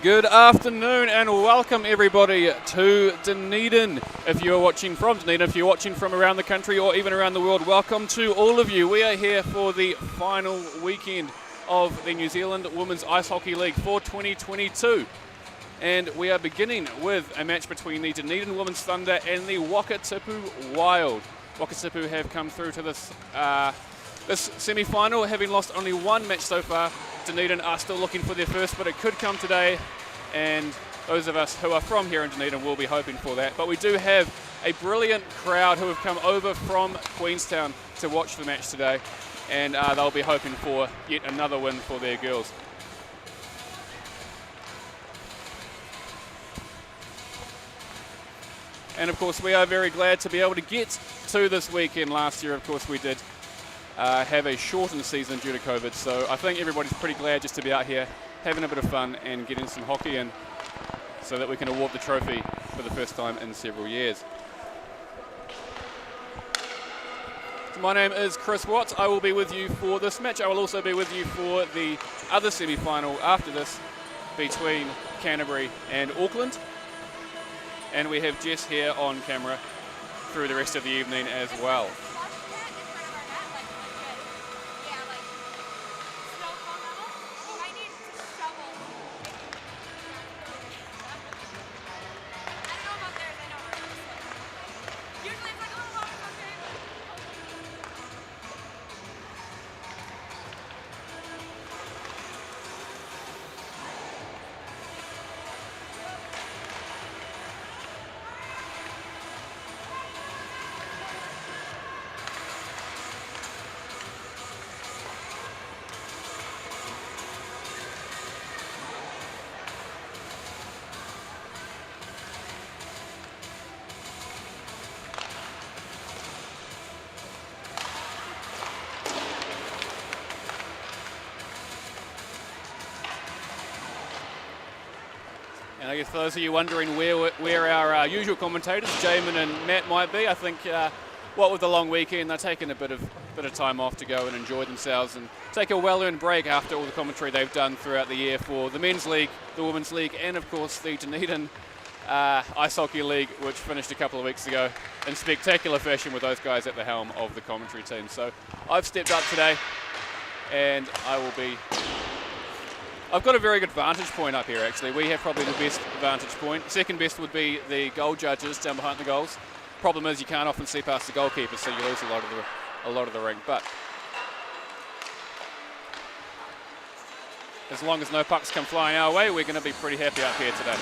Good afternoon and welcome everybody to Dunedin. If you're watching from Dunedin, if you're watching from around the country or even around the world, welcome to all of you. We are here for the final weekend of the New Zealand Women's Ice Hockey League for 2022. And we are beginning with a match between the Dunedin Women's Thunder and the Wakatipu Wild. Wakatipu have come through to this semi-final, having lost only one match so far. Dunedin are still looking for their first, but it could come today, and those of us who are from here in Dunedin will be hoping for that. But we do have a brilliant crowd who have come over from Queenstown to watch the match today, and they'll be hoping for yet another win for their girls. And of course we are very glad to be able to get to this weekend. Last year, of course, we did have a shortened season due to COVID, so I think everybody's pretty glad just to be out here having a bit of fun and getting some hockey in so that we can award the trophy for the first time in several years. So my name is Chris Watts. I will be with you for this match. I will also be with you for the other semi-final after this between Canterbury and Auckland. And we have Jess here on camera through the rest of the evening as well. And I guess for those of you wondering where our usual commentators, Jamin and Matt, might be, I think what with the long weekend, they're taking a bit of time off to go and enjoy themselves and take a well-earned break after all the commentary they've done throughout the year for the Men's League, the Women's League, and of course the Dunedin Ice Hockey League, which finished a couple of weeks ago in spectacular fashion with those guys at the helm of the commentary team. So I've stepped up today, and I've got a very good vantage point up here, actually. We have probably the best vantage point. Second best would be the goal judges down behind the goals. Problem is you can't often see past the goalkeeper, so you lose a lot of the ring. But as long as no pucks come flying our way, we're going to be pretty happy up here today.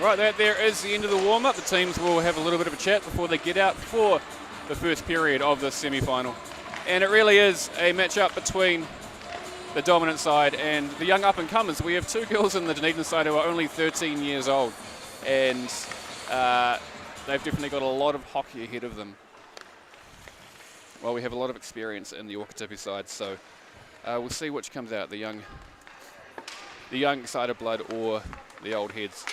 Right, that there is the end of the warm-up. The teams will have a little bit of a chat before they get out for the first period of this semi-final. And it really is a match-up between the dominant side and the young up-and-comers. We have two girls in the Dunedin side who are only 13 years old, and they've definitely got a lot of hockey ahead of them. Well, we have a lot of experience in the Wakatipu side, so we'll see which comes out, the young excited blood or the old heads.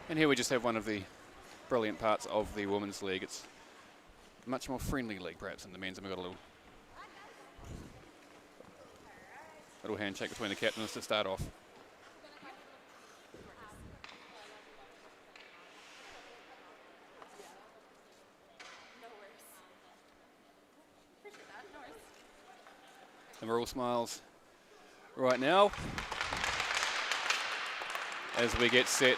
And here we just have one of the brilliant parts of the Women's League. It's a much more friendly league, perhaps, than the men's. And we've got a little handshake between the captains to start off. And we're all smiles right now as we get set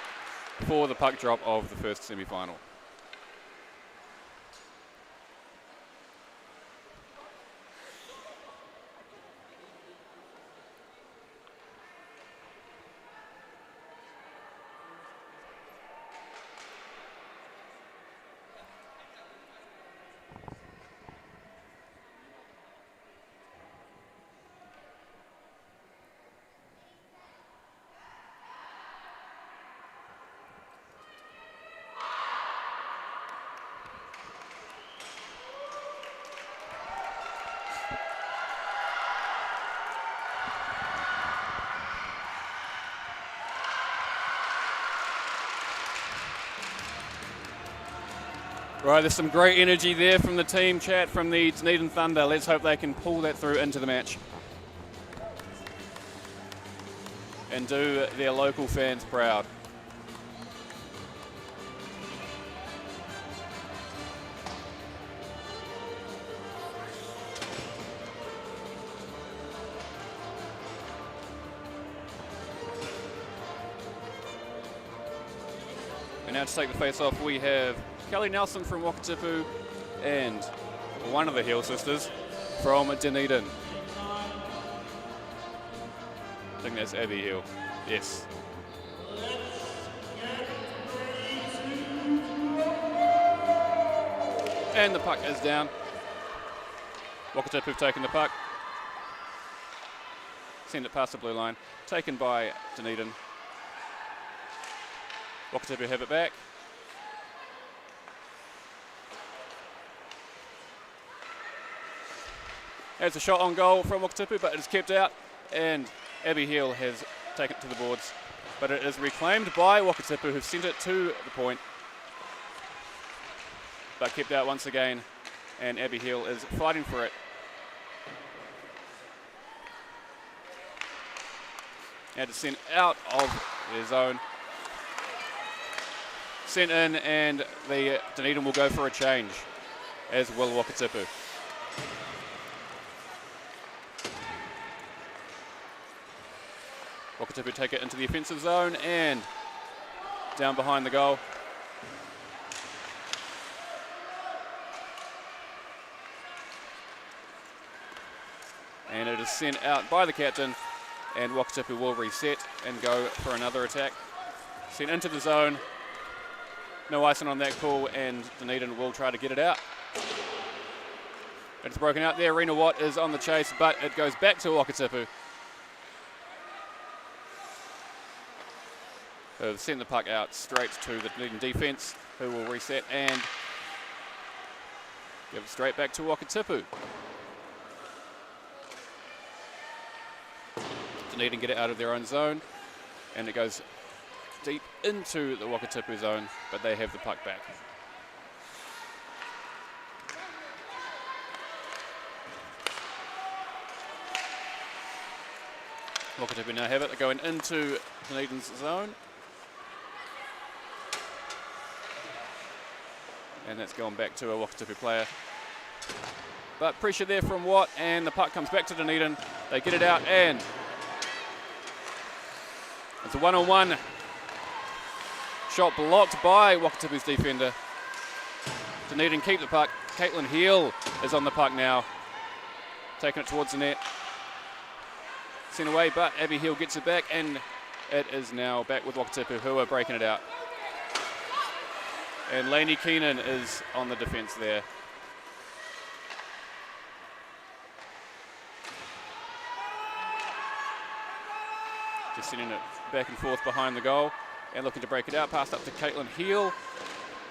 for the puck drop of the first semi-final. Right, there's some great energy there from the team chat from the Dunedin Thunder. Let's hope they can pull that through into the match and do their local fans proud. And now to take the face off, we have Kelly Nelson from Wakatipu and one of the Hill sisters from Dunedin. I think that's Abby Hill. Yes. And the puck is down. Wakatipu have taken the puck. Send it past the blue line. Taken by Dunedin. Wakatipu have it back. There's a shot on goal from Wakatipu, but it is kept out, and Abby Hill has taken it to the boards. But it is reclaimed by Wakatipu, who've sent it to the point, but kept out once again, and Abby Hill is fighting for it. And it's sent out of their zone. Sent in, and the Dunedin will go for a change, as will Wakatipu. Wakatipu take it into the offensive zone and down behind the goal. And it is sent out by the captain, and Wakatipu will reset and go for another attack. Sent into the zone. No icing on that call, and Dunedin will try to get it out. It's broken out there. Rena Watt is on the chase, but it goes back to Wakatipu, who have sent the puck out straight to the Dunedin defence, who will reset and give it straight back to Wakatipu. Dunedin get it out of their own zone, and it goes deep into the Wakatipu zone, but they have the puck back. Wakatipu now have it. They're going into Dunedin's zone. And that's gone back to a Wakatipu player. But pressure there from Watt, and the puck comes back to Dunedin. They get it out, and it's a one-on-one. Shot blocked by Wakatipu's defender. Dunedin keep the puck. Caitlin Heel is on the puck now, taking it towards the net. Sent away, but Abby Hill gets it back, and it is now back with Wakatipu, who are breaking it out. And Lainey Keenan is on the defence there. Just sending it back and forth behind the goal and looking to break it out. Passed up to Caitlin Heel,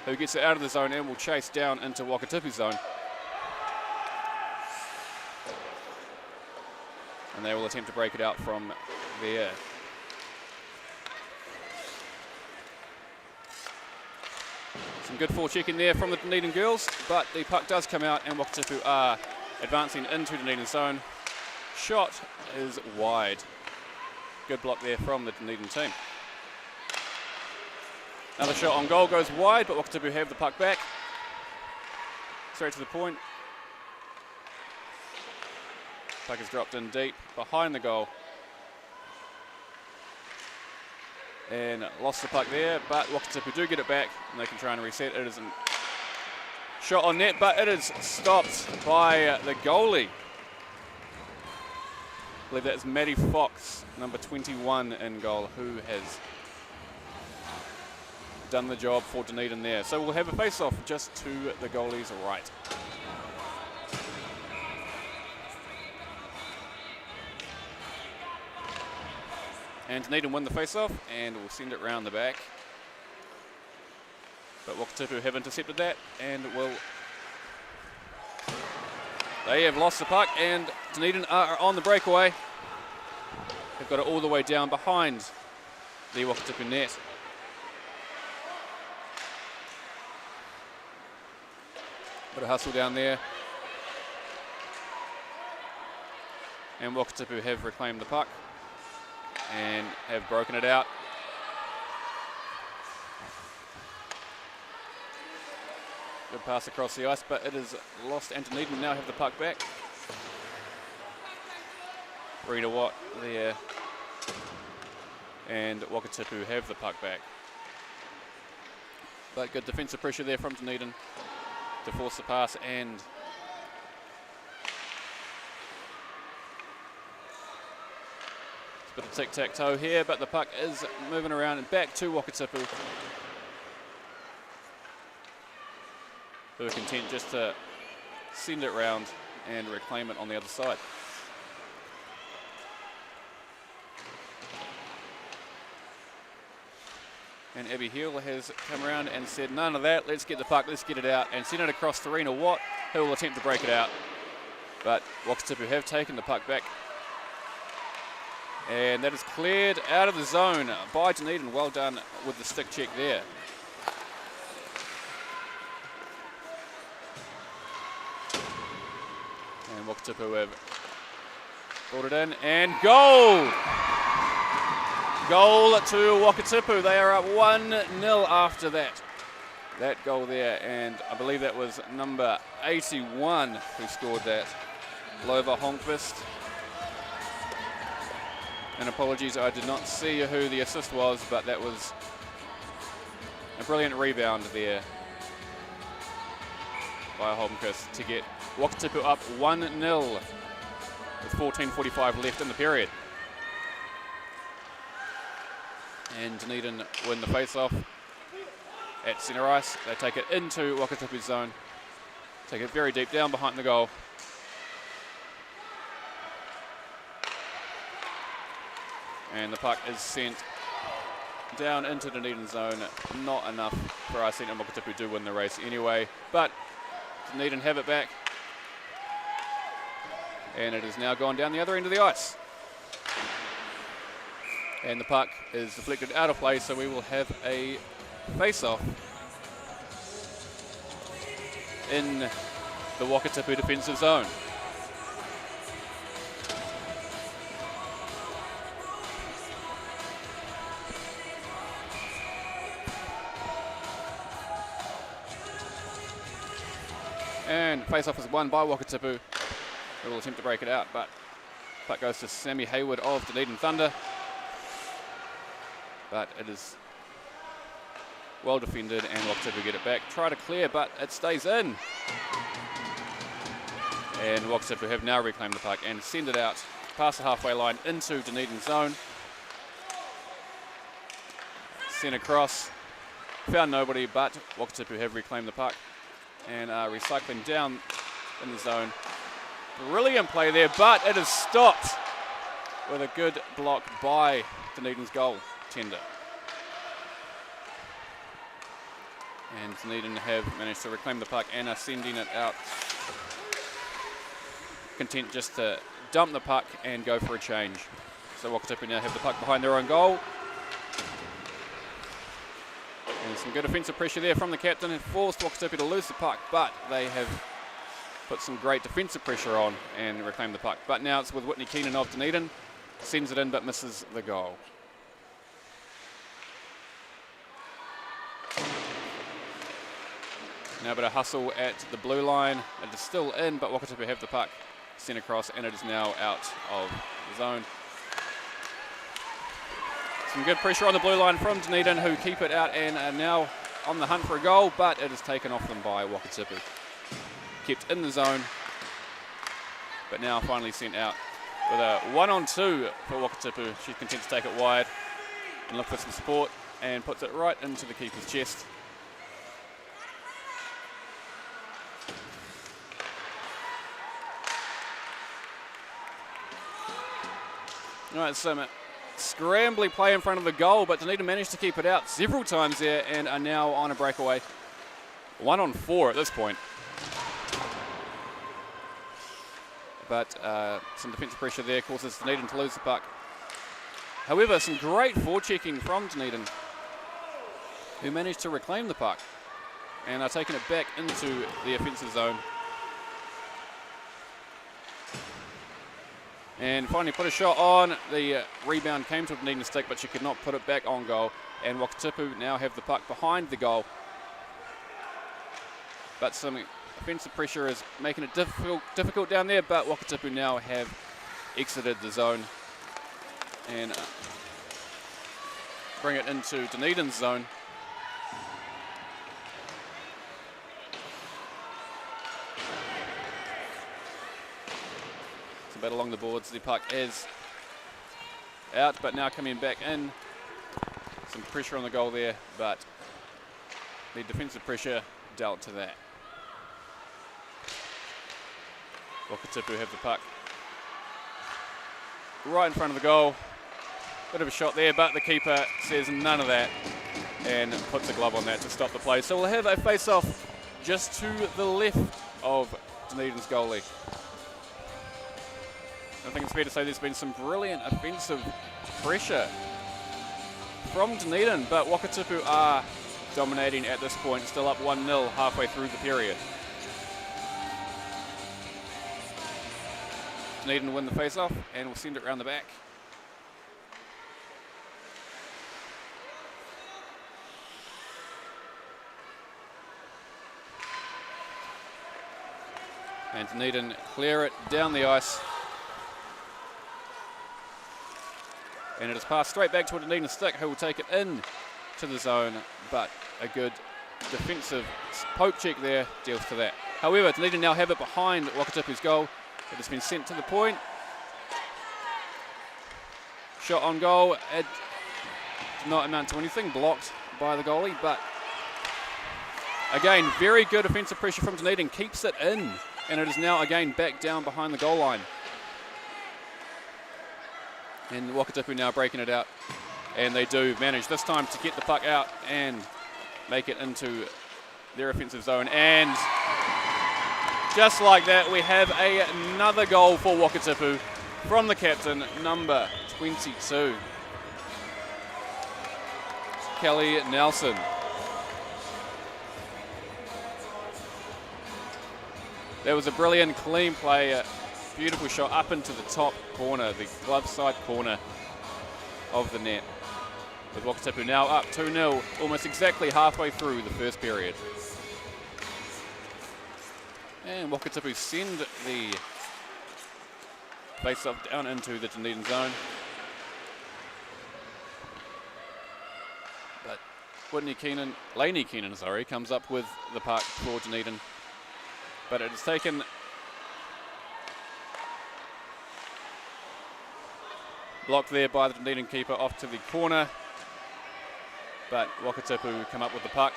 who gets it out of the zone and will chase down into Wakatipu's zone. And they will attempt to break it out from there. Some good forechecking there from the Dunedin girls, but the puck does come out, and Wakatipu are advancing into Dunedin zone. Shot is wide. Good block there from the Dunedin team. Another shot on goal goes wide, but Wakatipu have the puck back. Straight to the point. Puck is dropped in deep behind the goal. And lost the puck there, but Wakatipu do get it back, and they can try and reset. It isn't shot on net, but it is stopped by the goalie. I believe that is Maddie Fox, number 21 in goal, who has done the job for Dunedin there. So we'll have a face-off just to the goalie's right. And Dunedin win the face-off, and we'll send it round the back. But Wakatipu have intercepted that, and they have lost the puck, and Dunedin are on the breakaway. They've got it all the way down behind the Wakatipu net. Bit of hustle down there. And Wakatipu have reclaimed the puck and have broken it out. Good pass across the ice, but it is lost, and Dunedin now have the puck back. Rita Watt there, and Wakatipu have the puck back. But good defensive pressure there from Dunedin to force the pass, and bit of tic-tac-toe here, but the puck is moving around and back to Wakatipu, who are content just to send it round and reclaim it on the other side. And Abby Hill has come around and said, none of that, let's get the puck, let's get it out, and send it across to Rena Watt, who will attempt to break it out. But Wakatipu have taken the puck back. And that is cleared out of the zone by Dunedin. Well done with the stick check there. And Wakatipu have brought it in, and goal! Goal to Wakatipu. They are up 1-0 after that. That goal there, and I believe that was number 81 who scored that. Lova Holmqvist. And apologies, I did not see who the assist was, but that was a brilliant rebound there by Holmqvist to get Wakatipu up 1-0 with 14:45 left in the period. And Dunedin win the face-off at centre ice. They take it into Wakatipu's zone, take it very deep down behind the goal. And the puck is sent down into Dunedin zone. Not enough for us, and Wakatipu do win the race anyway. But Dunedin have it back. And it is now gone down the other end of the ice. And the puck is deflected out of play, so we will have a face-off in the Wakatipu defensive zone. And face-off is won by Wakatipu, who will attempt to break it out, but puck goes to Sammy Hayward of Dunedin Thunder. But it is well defended, and Wakatipu get it back. Try to clear, but it stays in. And Wakatipu have now reclaimed the puck and send it out past the halfway line into Dunedin zone. Sent across, found nobody, but Wakatipu have reclaimed the puck and are recycling down in the zone. Brilliant play there, but it is stopped with a good block by Dunedin's goal tender. And Dunedin have managed to reclaim the puck and are sending it out. Content just to dump the puck and go for a change. So Wakatipu now have the puck behind their own goal. And some good offensive pressure there from the captain, and forced Wakatipu to lose the puck, but they have put some great defensive pressure on and reclaimed the puck. But now it's with Whitney Keenan of Dunedin. Sends it in but misses the goal. Now a bit of hustle at the blue line. It is still in, but Wakatipu have the puck sent across, and it is now out of the zone. Some good pressure on the blue line from Dunedin, who keep it out and are now on the hunt for a goal, but it is taken off them by Wakatipu. Kept in the zone, but now finally sent out with a 1-on-2 for Wakatipu. She's content to take it wide and look for some support, and puts it right into the keeper's chest. All right, so scrambly play in front of the goal, but Dunedin managed to keep it out several times there and are now on a breakaway. 1-on-4 at this point. But some defensive pressure there causes Dunedin to lose the puck. However, some great forechecking from Dunedin, who managed to reclaim the puck and are taking it back into the offensive zone. And finally put a shot on. The rebound came to a Dunedin stick, but she could not put it back on goal. And Wakatipu now have the puck behind the goal. But some offensive pressure is making it difficult down there, but Wakatipu now have exited the zone and bring it into Dunedin's zone. It's a bit along the boards. The puck is out, but now coming back in. Some pressure on the goal there, but the defensive pressure dealt to that. Wakatipu have the puck right in front of the goal. Bit of a shot there, but the keeper says none of that and puts a glove on that to stop the play. So we'll have a face-off just to the left of Dunedin's goalie. I think it's fair to say there's been some brilliant offensive pressure from Dunedin, but Wakatipu are dominating at this point, still up 1-0 halfway through the period. Dunedin win the face-off, and we'll send it around the back. And Dunedin clear it down the ice. And it is passed straight back to a Dunedin stick, who will take it in to the zone, but a good defensive poke check there deals to that. However, Dunedin now have it behind Wakatipu's goal. It has been sent to the point. Shot on goal. It did not amount to anything, blocked by the goalie, but again, very good offensive pressure from Dunedin, keeps it in, and it is now again back down behind the goal line. And Wakatipu now breaking it out, and they do manage this time to get the puck out and make it into their offensive zone. And just like that, we have another goal for Wakatipu from the captain, number 22, Kelly Nelson. There was a brilliant, clean play, beautiful shot up into the top corner, the glove side corner of the net. With Wakatipu now up 2-0, almost exactly halfway through the first period. And Wakatipu send the face-off down into the Dunedin zone. But Lainey Keenan, comes up with the puck for Dunedin. But it is taken blocked there by the Dunedin keeper off to the corner. But Wakatipu come up with the puck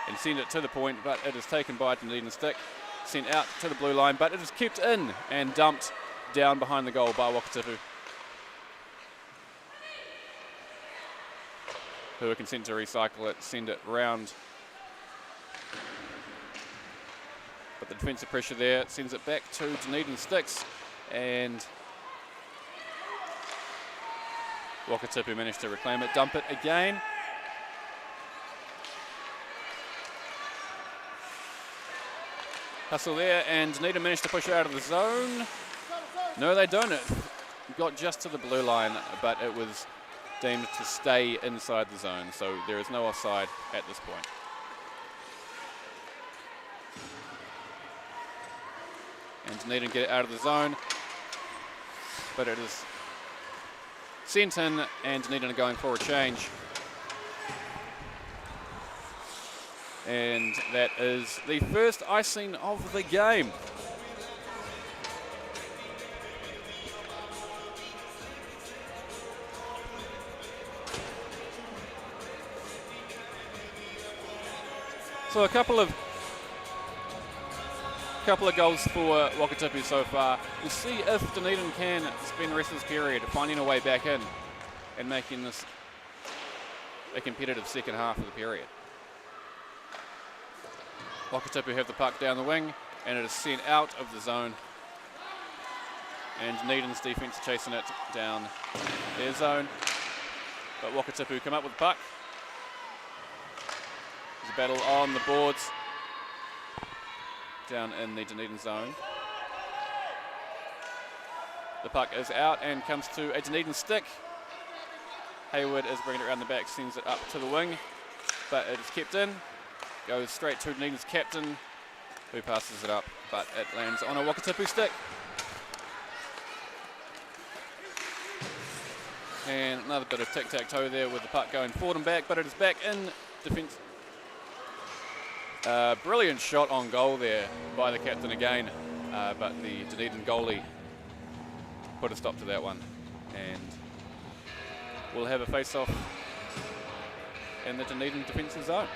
and send it to the point, but it is taken by Dunedin stick, sent out to the blue line, but it is kept in and dumped down behind the goal by Wakatipu, who are content to recycle it, send it round. But the defensive pressure there sends it back to Dunedin sticks, and Wakatipu managed to reclaim it, dump it again. Hustle there, and Dunedin managed to push it out of the zone. No, they don't. It got just to the blue line, but it was deemed to stay inside the zone, so there is no offside at this point. And Dunedin get it out of the zone, but it is sent in, and Dunedin are going for a change. And that is the first icing of the game. So a couple of goals for Wakatipu so far. We'll see if Dunedin can spend the rest of this period finding a way back in and making this a competitive second half of the period. Wakatipu have the puck down the wing, and it is sent out of the zone. And Dunedin's defense chasing it down their zone. But Wakatipu come up with the puck. There's a battle on the boards down in the Dunedin zone. The puck is out and comes to a Dunedin stick. Hayward is bringing it around the back, sends it up to the wing, but it is kept in. Goes straight to Dunedin's captain, who passes it up, but it lands on a Wakatipu stick. And another bit of tic-tac-toe there with the puck going forward and back, but it is back in defence. Brilliant shot on goal there by the captain again, but the Dunedin goalie put a stop to that one. And we'll have a face-off in the Dunedin defensive zone.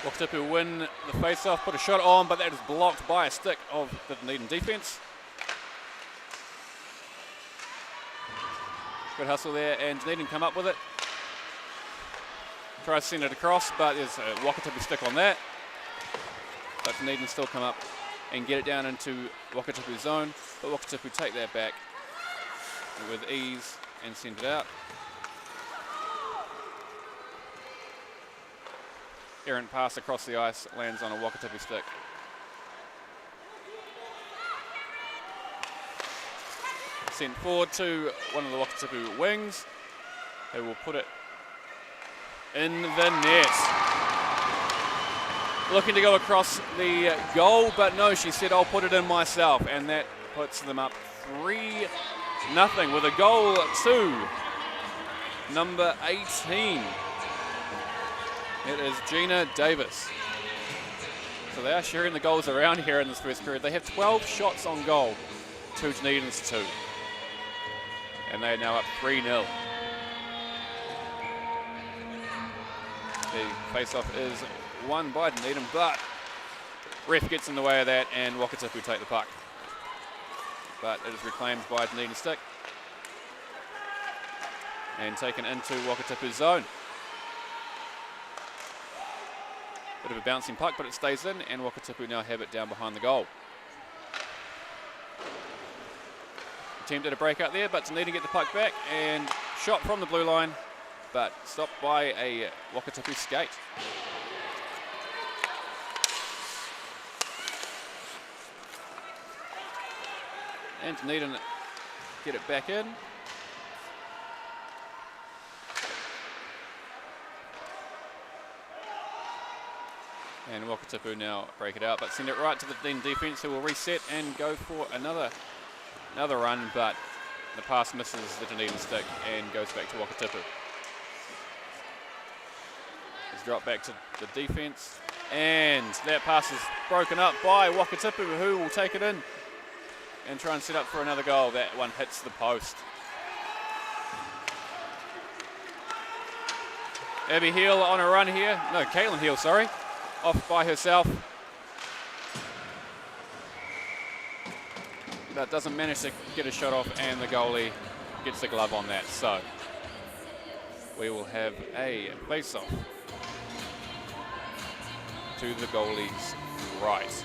Wakatipu win the face-off, put a shot on, but that is blocked by a stick of the Dunedin defence. Good hustle there, and Dunedin come up with it. Tries to send it across, but there's a Wakatipu stick on that. But Dunedin still come up and get it down into Wakatipu's zone, but Wakatipu take that back with ease and send it out. Errant pass across the ice, lands on a Wakatipu stick. Sent forward to one of the Wakatipu wings, who will put it in the net. Looking to go across the goal, but no, she said, I'll put it in myself, and that puts them up 3-0 with a goal to number 18. It is Gina Davis. So they are sharing the goals around here in this first period. They have 12 shots on goal to Dunedin's 2. And they are now up 3-0. The face-off is won by Dunedin, but ref gets in the way of that and Wakatipu take the puck. But it is reclaimed by Dunedin stick and taken into Wakatipu's zone. Bit of a bouncing puck, but it stays in, and Wakatipu now have it down behind the goal. Attempted a break out there, but Dunedin get the puck back, and shot from the blue line, but stopped by a Wakatipu skate. And Dunedin get it back in. And Wakatipu now break it out, but send it right to the Dunedin defence, who will reset and go for another run, but the pass misses the Dunedin stick and goes back to Wakatipu. It's dropped back to the defence, and that pass is broken up by Wakatipu, who will take it in and try and set up for another goal. That one hits the post. Abby Heel on a run here. No, Caitlin Heel, sorry. Off by herself. But doesn't manage to get a shot off, and the goalie gets the glove on that. So we will have a face-off to the goalie's right.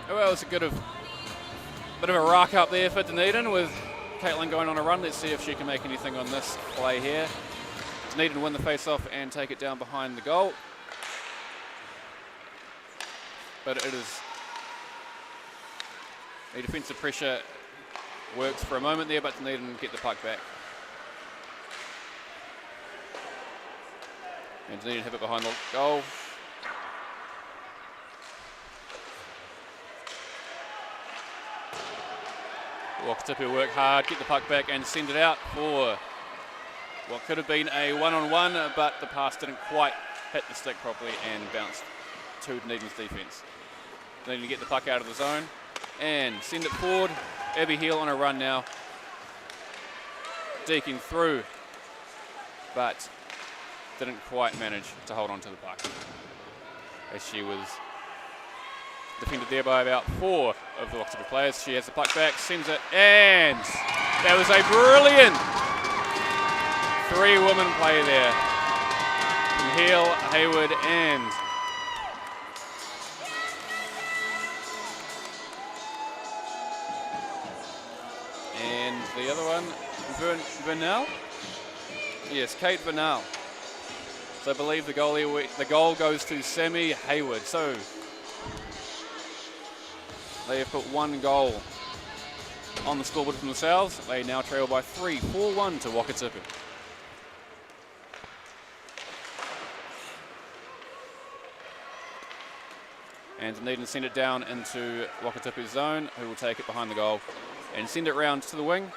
Well, it's a bit of a rock up there for Dunedin with Caitlin going on a run. Let's see if she can make anything on this play here. Dunedin win the face-off and take it down behind the goal. But it is a defensive pressure works for a moment there, but Dunedin get the puck back. And Dunedin have it behind the goal. Wakatipu work hard, get the puck back and send it out for what could have been a one-on-one, but the pass didn't quite hit the stick properly and bounced to Dunedin's defence. Dunedin get the puck out of the zone and send it forward. Abby Heel on a run now, deking through, but didn't quite manage to hold on to the puck, as she was defended there by about 4 of the Wakatipu players. She has the puck back, sends it, and that was a brilliant 3-woman play there from Heel, Hayward, and the other one, Vernal? Yes, Kate Vernal. So I believe the goal goes to Sammy Hayward. So they have put 1 goal on the scoreboard for themselves. They now trail by 3, 4-1 to Wakatipu. And Dunedin send it down into Wakatipu's zone, who will take it behind the goal and send it round to the wing,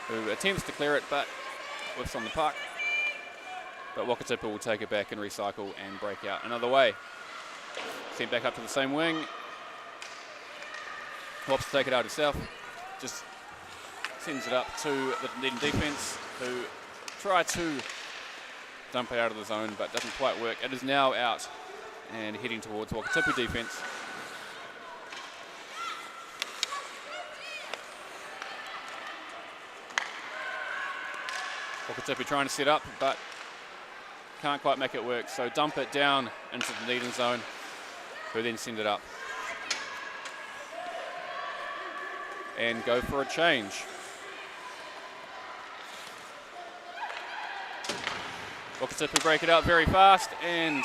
who attempts to clear it but whiffs on the puck. But Wakatipu will take it back and recycle and break out another way. Sent back up to the same wing. Wants to take it out himself. Just sends it up to the Dunedin defence, who try to dump it out of the zone but doesn't quite work. It is now out and heading towards Wakatipu defence. Wakatipu trying to set up but can't quite make it work, so dump it down into the Dunedin zone, who then send it up and go for a change. Wakatipu break it out very fast, and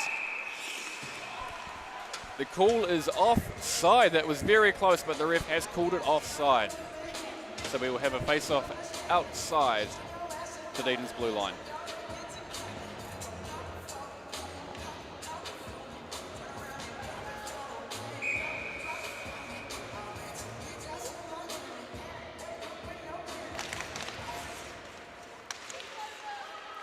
the call is offside. That was very close, but the ref has called it offside. So we will have a face-off outside Dunedin's blue line.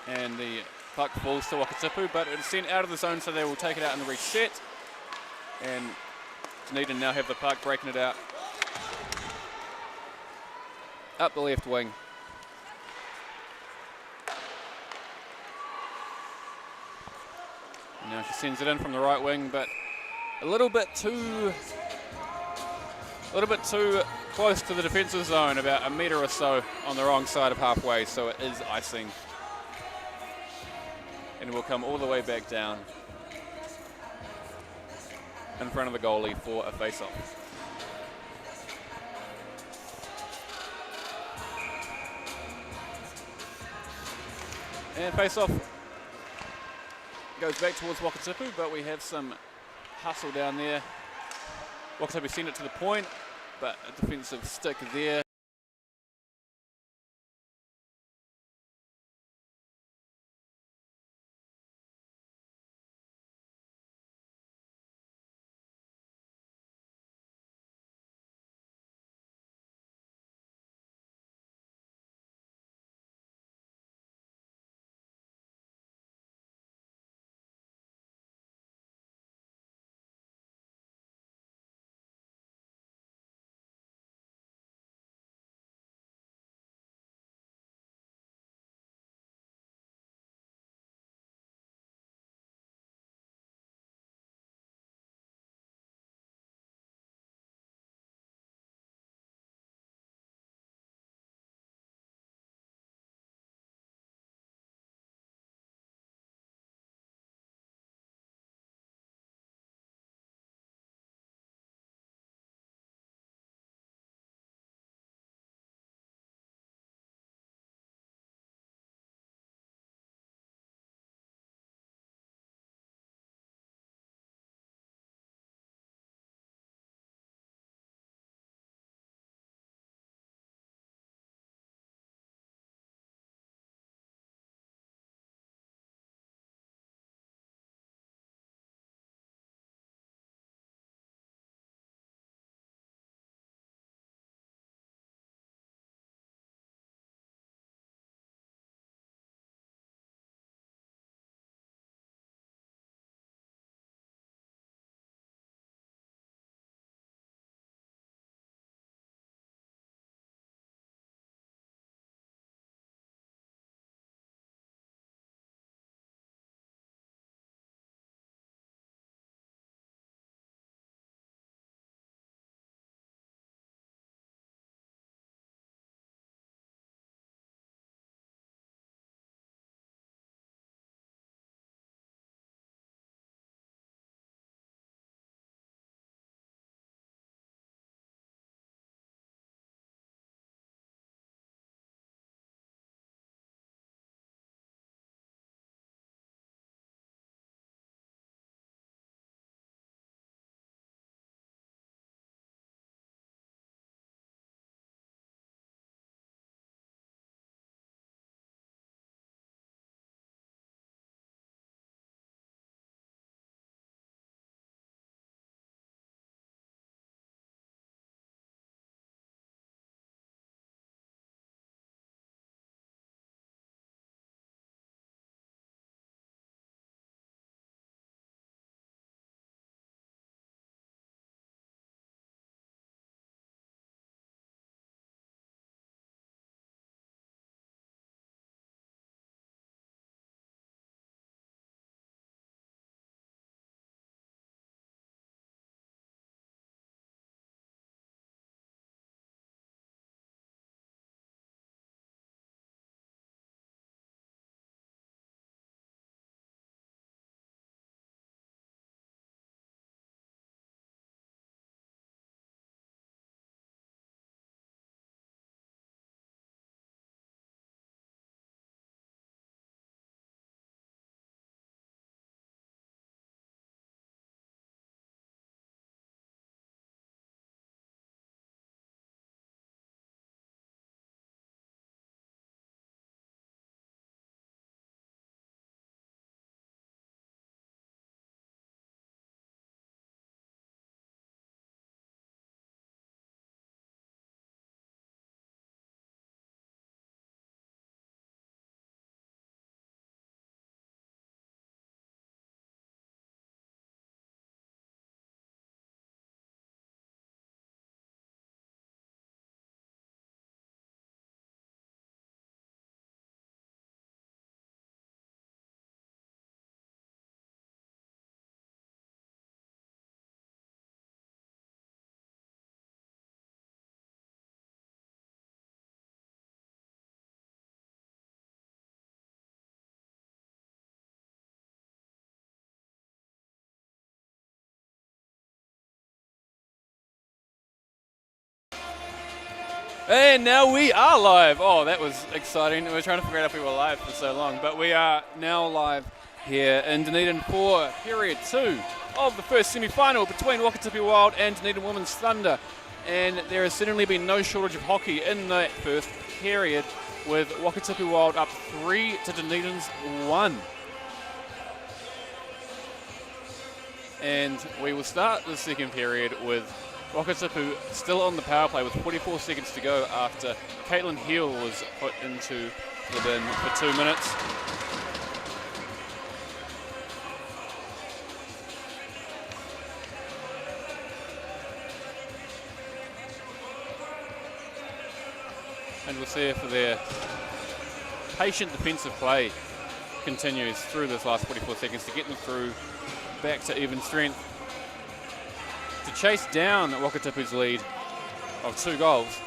And the puck falls to Wakatipu, but it's sent out of the zone, so they will take it out in the reset. And Dunedin now have the puck, breaking it out up the left wing. And now she sends it in from the right wing, but a little bit too close to the defensive zone, about a metre or so on the wrong side of halfway, so it is icing. And it will come all the way back down in front of the goalie for a face-off. And face-off goes back towards Wakatipu, but we have some hustle down there. Wakatipu send it to the point, but a defensive stick there. And now we are live. Oh, that was exciting. We were trying to figure out if we were live for so long, but we are now live here in Dunedin for period 2 of the first semi-final between Wakatipu Wild and Dunedin Women's Thunder. And there has certainly been no shortage of hockey in that first period, with Wakatipu Wild up 3 to Dunedin's 1. And we will start the second period with Wakatipu still on the power play with 44 seconds to go after Caitlin Heel was put into the bin for 2 minutes. And we'll see if their patient defensive play continues through this last 44 seconds to get them through back to even strength, to chase down Wakatipu's lead of 2 goals,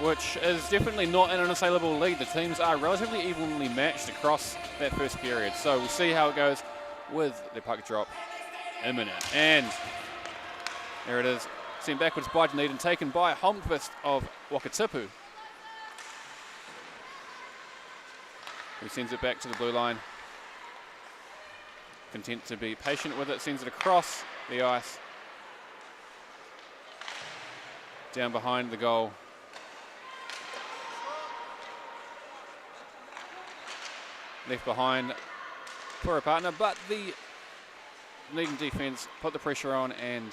which is definitely not an unassailable lead. The teams are relatively evenly matched across that first period. So we'll see how it goes with the puck drop imminent. And there it is, sent backwards by Dunedin, taken by Holmqvist of Wakatipu, who sends it back to the blue line. Content to be patient with it, sends it across the ice, down behind the goal. Left behind for a partner, but the Dunedin defence put the pressure on and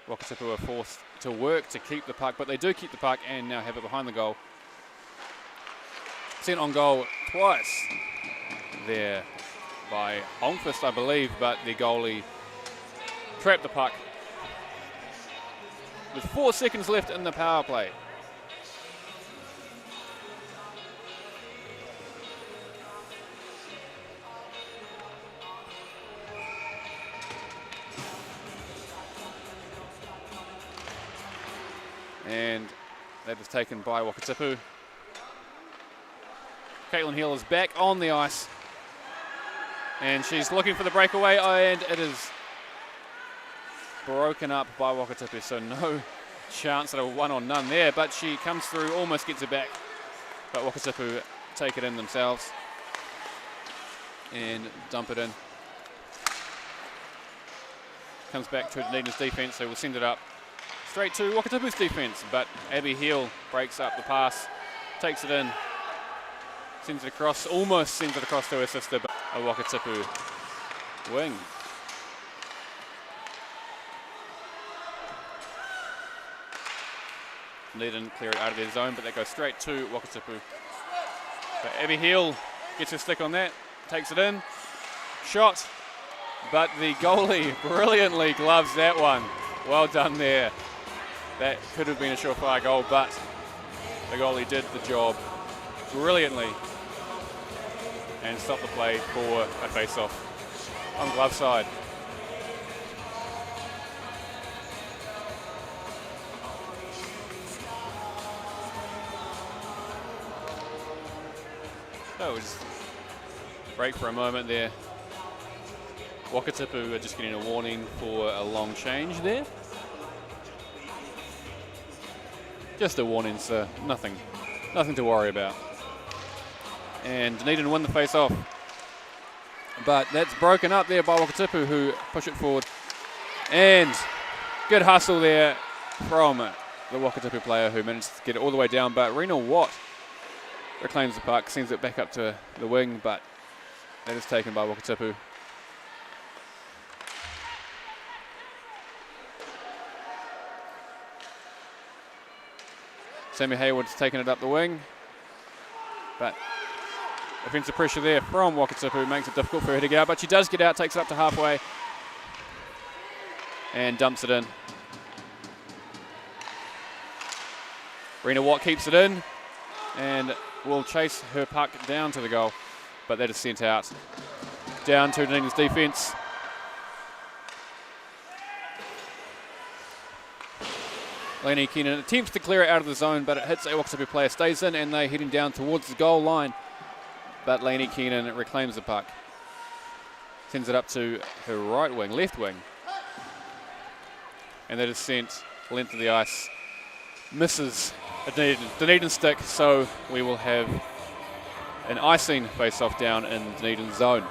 Wakatipu are forced to work to keep the puck, but they do keep the puck and now have it behind the goal. Sent on goal twice there by Holmqvist, I believe, but the goalie trapped the puck with 4 seconds left in the power play. And that is taken by Wakatipu. Caitlin Heel is back on the ice, and she's looking for the breakaway, and it is broken up by Wakatipu, so no chance at a 1-on-none there, but she comes through, almost gets it back, but Wakatipu take it in themselves and dump it in. Comes back to Dunedin's defence, so we'll send it up straight to Wakatipu's defence, but Abby Heel breaks up the pass, takes it in, sends it across, almost sends it across to her sister, but a Wakatipu wing. Dunedin clear it out of their zone, but that goes straight to Wakatipu. But Abby Heel gets her stick on that, takes it in, shot, but the goalie brilliantly gloves that one. Well done there. That could have been a surefire goal, but the goalie did the job brilliantly and stopped the play for a face-off on glove side. So we'll just break for a moment there. Wakatipu are just getting a warning for a long change there. Just a warning, sir. Nothing to worry about. And Dunedin win the face-off. But that's broken up there by Wakatipu, who push it forward. And good hustle there from the Wakatipu player, who managed to get it all the way down. But Rena Watt reclaims the puck, sends it back up to the wing, but that is taken by Wakatipu. Sammy Hayward's taken it up the wing, but offensive pressure there from Wakatipu makes it difficult for her to get out, but she does get out, takes it up to halfway, and dumps it in. Rena Watt keeps it in, and will chase her puck down to the goal, but that is sent out. Down to Dunedin's defence. Lainey Keenan attempts to clear it out of the zone, but it hits a Wakatipu player, stays in, and they're heading down towards the goal line. But Lainey Keenan reclaims the puck. Sends it up to her right wing, left wing. And that is sent length of the ice. Misses a Dunedin stick, so we will have an icing face-off down in Dunedin zone.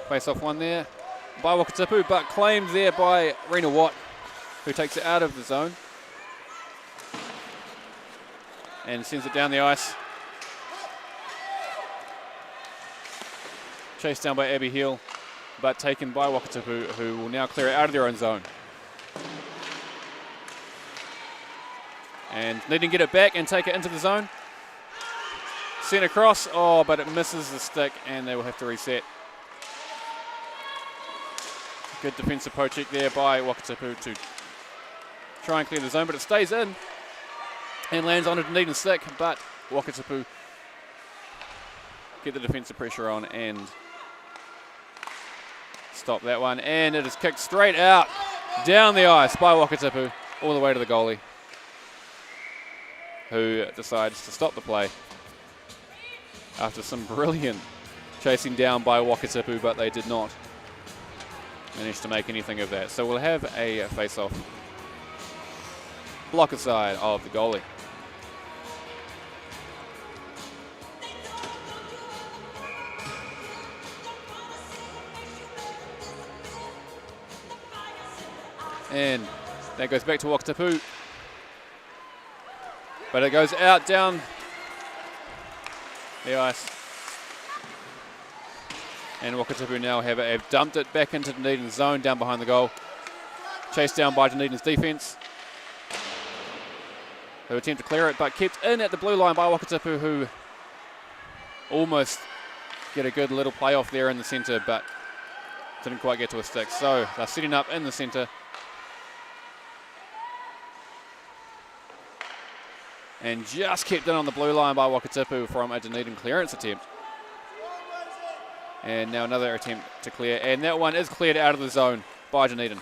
Face-off one there by Wakatipu, but claimed there by Rena Watt, who takes it out of the zone and sends it down the ice. Chased down by Abby Hill, but taken by Wakatipu, who will now clear it out of their own zone. And need to get it back and take it into the zone. Sent across, oh, but it misses the stick, and they will have to reset. Good defensive poke check there by Wakatipu to try and clear the zone, but it stays in and lands on a Dunedin stick, but Wakatipu get the defensive pressure on and stop that one. And it is kicked straight out, down the ice by Wakatipu, all the way to the goalie, who decides to stop the play after some brilliant chasing down by Wakatipu, but they did not manage to make anything of that. So we'll have a face-off blocker side of the goalie. And that goes back to Wakatipu, but it goes out down the ice. And Wakatipu now have dumped it back into Dunedin's zone down behind the goal. Chased down by Dunedin's defence, who attempt to clear it, but kept in at the blue line by Wakatipu, who almost get a good little play off there in the centre, but didn't quite get to a stick. So they're setting up in the centre. And just kept in on the blue line by Wakatipu from a Dunedin clearance attempt. And now another attempt to clear, and that one is cleared out of the zone by Dunedin.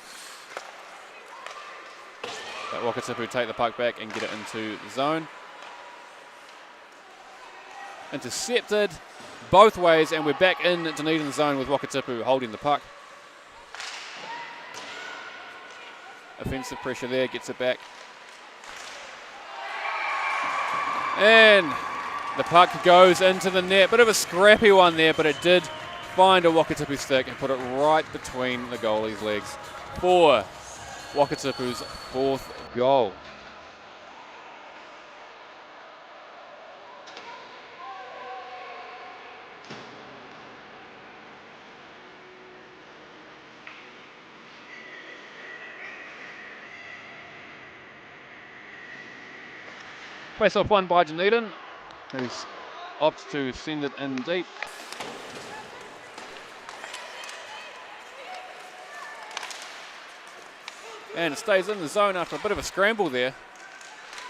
But Wakatipu take the puck back and get it into the zone. Intercepted both ways, and we're back in Dunedin zone with Wakatipu holding the puck. Offensive pressure there, gets it back. And the puck goes into the net. Bit of a scrappy one there, but it did find a Wakatipu stick and put it right between the goalie's legs for Wakatipu's fourth goal. Face off one by Dunedin, who's opts to send it in deep. And it stays in the zone after a bit of a scramble there.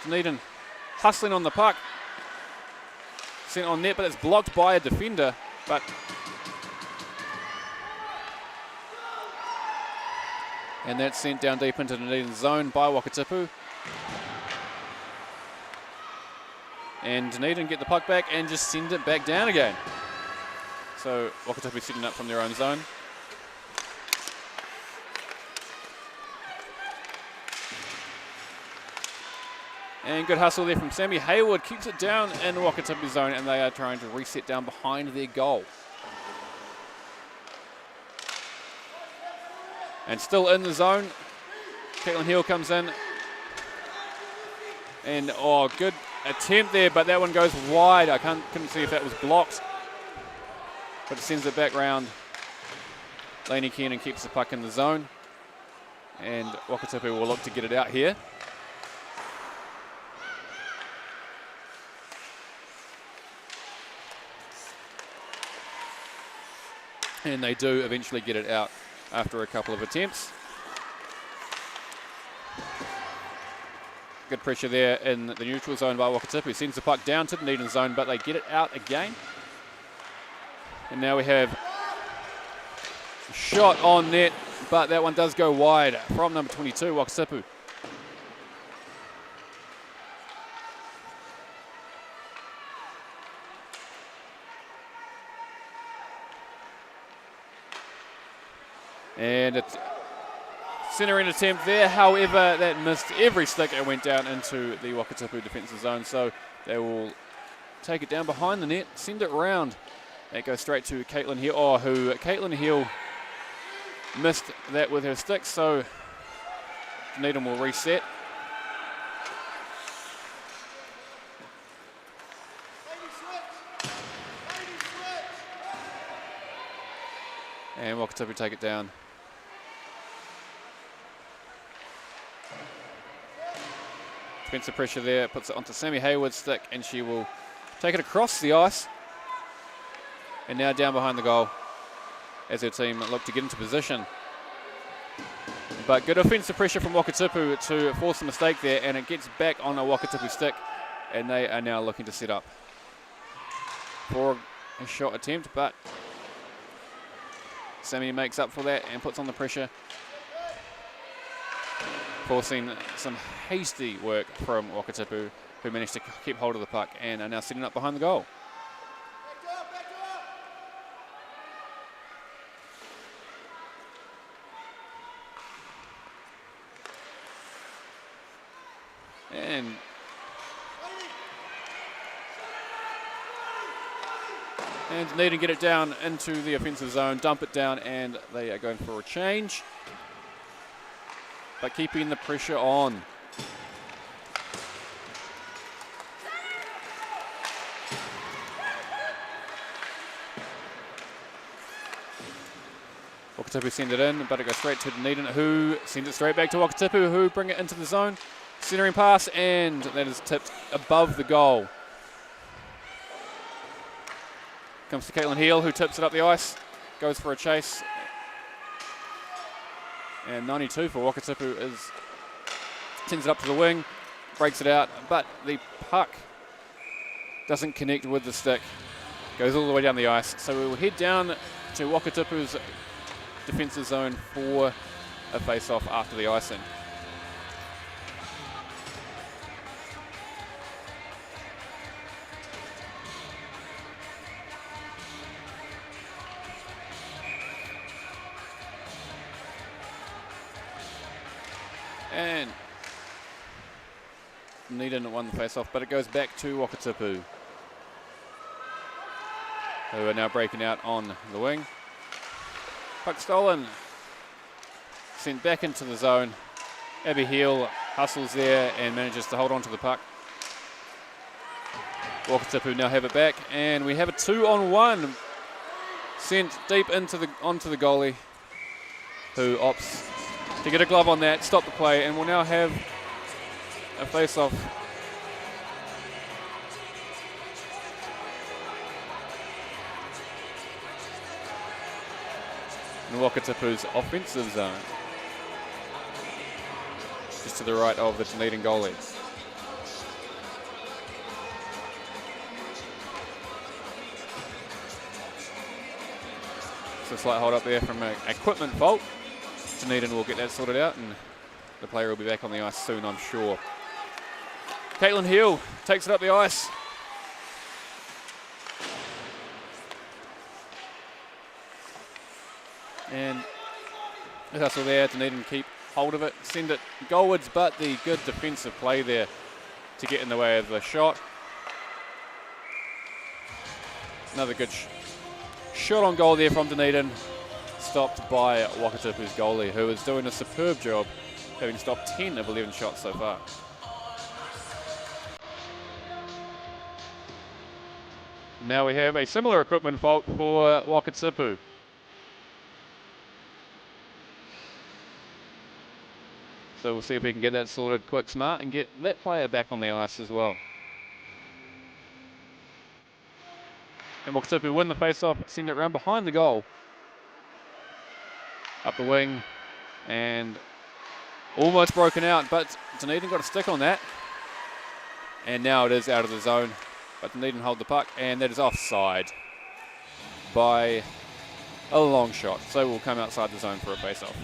Dunedin hustling on the puck. Sent on net, but it's blocked by a defender. And that's sent down deep into Dunedin's zone by Wakatipu. And Dunedin get the puck back and just send it back down again. So Wakatipu setting up from their own zone. And good hustle there from Sammy Hayward, keeps it down in the Wakatipu zone, and they are trying to reset down behind their goal. And still in the zone, Caitlin Hill comes in. And oh, good attempt there, but that one goes wide. I couldn't see if that was blocked, but it sends it back round. Lainey Kiernan keeps the puck in the zone, and Wakatipu will look to get it out here. And they do eventually get it out after a couple of attempts. Good pressure there in the neutral zone by Wakatipu. Sends the puck down to the Dunedin zone, but they get it out again. And now we have a shot on net, but that one does go wide from number 22, Wakatipu. And it's centering attempt there, however, that missed every stick and went down into the Wakatipu defensive zone. So they will take it down behind the net, send it round. It goes straight to Caitlin Hill, Caitlin Hill missed that with her stick, so Dunedin will reset. And Wakatipu take it down. Defensive pressure there, puts it onto Sammy Hayward's stick, and she will take it across the ice. And now down behind the goal as her team look to get into position. But good offensive pressure from Wakatipu to force a mistake there, and it gets back on a Wakatipu stick, and they are now looking to set up for a shot attempt, but Sammy makes up for that and puts on the pressure, forcing some hasty work from Wakatipu, who managed to keep hold of the puck and are now setting up behind the goal. And need to get it down into the offensive zone, dump it down, and they are going for a change, but keeping the pressure on. Wakatipu send it in, but it goes straight to Dunedin, who sends it straight back to Wakatipu, who bring it into the zone. Centering pass, and that is tipped above the goal. Comes to Caitlin Hill, who tips it up the ice, goes for a chase. And 92 for Wakatipu sends it up to the wing, breaks it out, but the puck doesn't connect with the stick. Goes all the way down the ice. So we will head down to Wakatipu's defensive zone for a face-off after the icing. And Dunedin won the face-off, but it goes back to Wakatipu, who are now breaking out on the wing. Puck stolen, sent back into the zone. Abby Heel hustles there and manages to hold on to the puck. Wakatipu now have it back, and we have a 2-on-1 sent deep onto the goalie, who opts to get a glove on that, stop the play, and we'll now have a face-off. In Wakatipu's offensive zone, just to the right of the Dunedin goalie. So a slight hold up there from an equipment fault. Dunedin will get that sorted out, and the player will be back on the ice soon, I'm sure. Caitlin Hill takes it up the ice. And the hustle there, Dunedin keep hold of it, send it goalwards, but the good defensive play there to get in the way of the shot. Another good shot on goal there from Dunedin, stopped by Wakatipu's goalie, who is doing a superb job, having stopped 10 of 11 shots so far. Now we have a similar equipment fault for Wakatipu. So we'll see if we can get that sorted quick, smart, and get that player back on the ice as well. And Wakatipu win the face-off, send it around behind the goal. Up the wing, and almost broken out, but Dunedin got a stick on that. And now it is out of the zone, but Dunedin hold the puck, and that is offside by a long shot. So we'll come outside the zone for a face-off.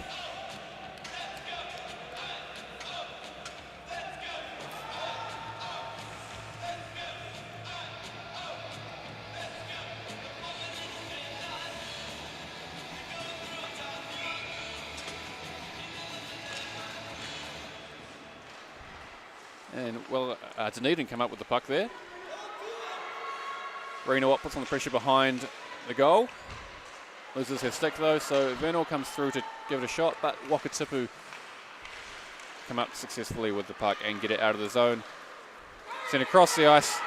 And, well, Dunedin come up with the puck there. Reno Watt puts on the pressure behind the goal. Loses her stick, though, so Vernal comes through to give it a shot, but Wakatipu come up successfully with the puck and get it out of the zone. Sent across the ice.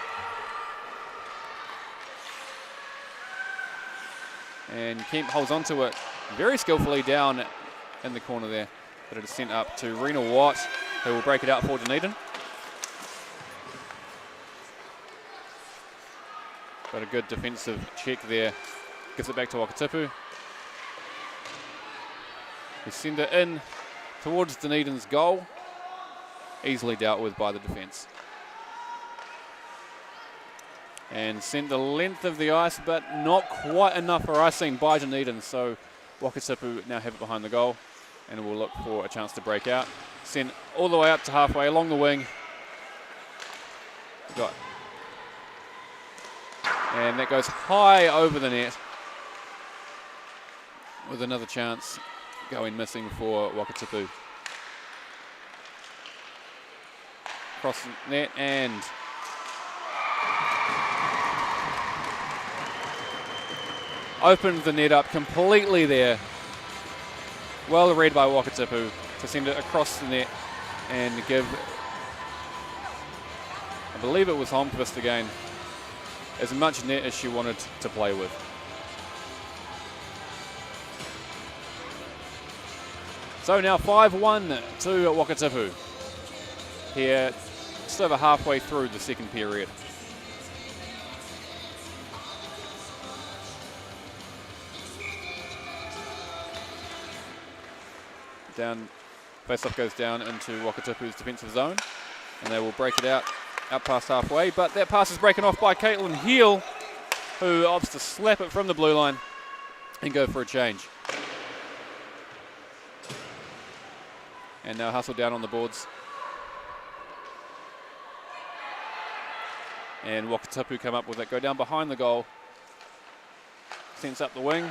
And Kemp holds onto it very skillfully down in the corner there. But it is sent up to Reno Watt, who will break it out for Dunedin. But a good defensive check there. Gives it back to Wakatipu. We send it in towards Dunedin's goal. Easily dealt with by the defence. And sent the length of the ice, but not quite enough for icing by Dunedin. So Wakatipu now have it behind the goal and will look for a chance to break out. Sent all the way up to halfway along the wing. And that goes high over the net, with another chance going missing for Wakatipu. Cross the net and opened the net up completely there. Well read by Wakatipu to send it across the net and give, I believe it was Holmqvist again, as much net as she wanted to play with. So now 5-1 to Wakatipu. Here, just over halfway through the second period. Face-off goes down into Wakatipu's defensive zone, and they will break it out past halfway. But that pass is broken off by Caitlin Heel, who opts to slap it from the blue line and go for a change. And now hustle down on the boards. And Wakatipu come up with it, go down behind the goal. Sends up the wing.